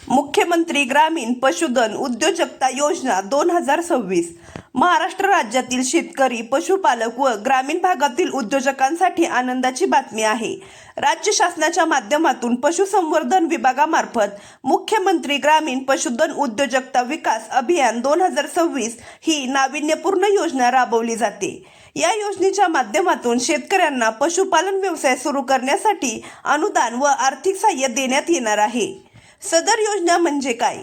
मुख्यमंत्री ग्रामीण पशुधन उद्योजकता योजना 2026 महाराष्ट्र राज्यातील शेतकरी, पशुपालक व ग्रामीण भागातील उद्योजकांसाठी आनंदाची बातमी आहे। राज्य शासनाच्या माध्यमातून पशुसंवर्धन विभागामार्फत मुख्यमंत्री ग्रामीण पशुधन उद्योजकता विकास अभियान 2026 ही नाविन्यपूर्ण योजना राबवली जाते। या योजनेच्या माध्यमातून शेतकऱ्यांना पशुपालन व्यवसाय सुरू करण्यासाठी अनुदान व आर्थिक सहाय्य देण्यात येणार आहे। सदर योजना म्हणजे काय?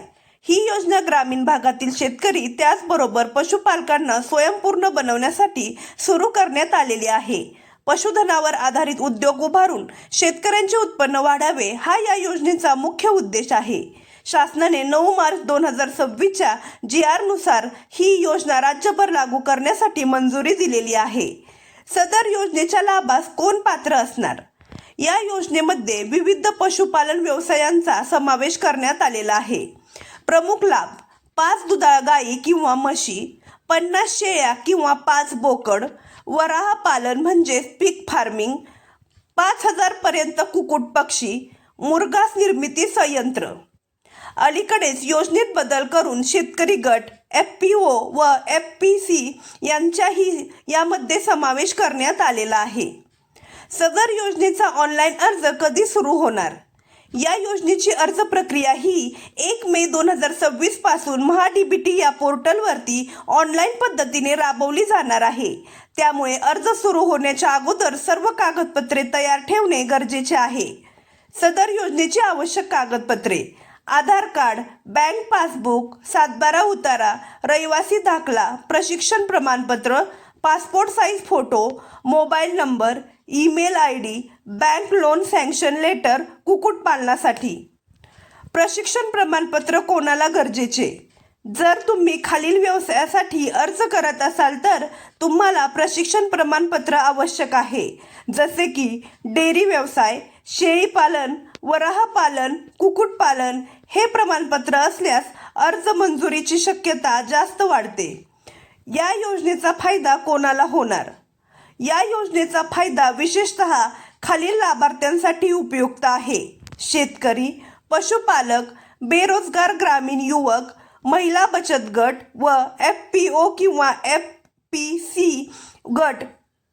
ही योजना ग्रामीण भागातील शेतकरी त्याचबरोबर पशुपालकांना स्वयंपूर्ण बनवण्यासाठी सुरू करण्यात आलेली आहे। पशुधनावर आधारित उद्योग उभारून शेतकऱ्यांचे उत्पन्न वाढावे हा या योजनेचा मुख्य उद्देश आहे। शासनाने 9 मार्च 2026च्या GR नुसार ही योजना राज्यभर लागू करण्यासाठी मंजुरी दिलेली आहे। सदर योजनेच्या लाभास कोण पात्र असणार? या योजनेमध्ये विविध पशुपालन व्यवसायांचा समावेश करण्यात आलेला आहे। प्रमुख लाभ: 5 दुधाळ गायी किंवा म्हशी, 50 शेळ्या किंवा 5 बोकड, वराह पालन म्हणजे पिग फार्मिंग, 5000 पर्यंत कुक्कुट पक्षी, मुरघास निर्मिती संयंत्र। अलीकडेच योजनेत बदल करून शेतकरी गट, FPO व FPC यांचाही यामध्ये समावेश करण्यात आलेला आहे। सदर योजनेचा ऑनलाईन अर्ज कधी सुरू होणार? या योजनेची अर्ज प्रक्रिया ही 1 मे 2026 पासून महाडीबीटी या पोर्टलवरती ऑनलाईन पद्धतीने राबवली जाणार आहे। त्यामुळे अर्ज सुरू होण्याच्या अगोदर सर्व कागदपत्रे तयार ठेवणे गरजेचे आहे। सदर योजनेची आवश्यक कागदपत्रे: आधार कार्ड, बँक पासबुक, 7/12 उतारा, रहिवासी दाखला, प्रशिक्षण प्रमाणपत्र, passport size photo, mobile number, email ID, bank loan sanction letter कुक्कुटपालनासाठी। प्रशिक्षण प्रमाणपत्र कोणाला गरजेचे? जर तुम्ही खालील व्यवसायासाठी अर्ज करत असाल तर तुम्हाला प्रशिक्षण प्रमाणपत्र आवश्यक आहे, जसे की डेअरी व्यवसाय, शेळी पालन, वराह पालन, कुक्कुटपालन। हे प्रमाणपत्र असल्यास अर्ज मंजुरीची शक्यता जास्त वाढते। या योजनेचा फायदा कोणाला होणार? या योजनेचा फायदा विशेषतः खालील लाभार्थ्यांसाठी उपयुक्त आहे: शेतकरी, पशुपालक, बेरोजगार ग्रामीण युवक, महिला बचत गट व FPO किंवा FPC गट।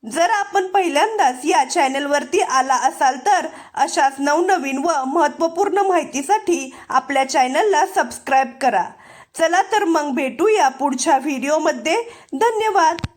जर आपण पहिल्यांदाच या चॅनलवरती आला असाल तर अशाच नवनवीन व महत्त्वपूर्ण माहितीसाठी आपल्या चॅनलला सबस्क्राईब करा। चला तर मग भेटूया पुढच्या व्हिडिओमध्ये। धन्यवाद।